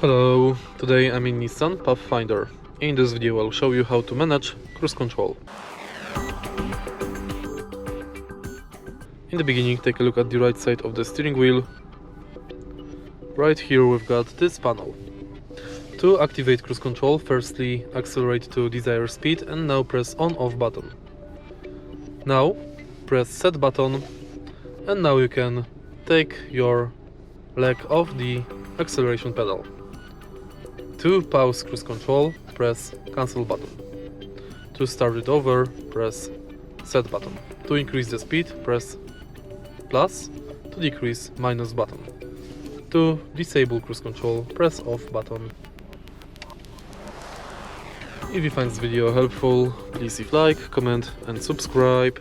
Hello, today I'm in Nissan Pathfinder. In this video I'll show you how to manage cruise control. In the beginning, take a look at the right side of the steering wheel. Right here we've got this panel. To activate cruise control, firstly accelerate to desired speed and now press on/off button. Now press set button and now you can take your leg off the acceleration pedal. To pause cruise control, press cancel button. To start it over, press set button. To increase the speed, press plus. To decrease, minus button. To disable cruise control, press off button. If you find this video helpful, please leave like, comment and subscribe.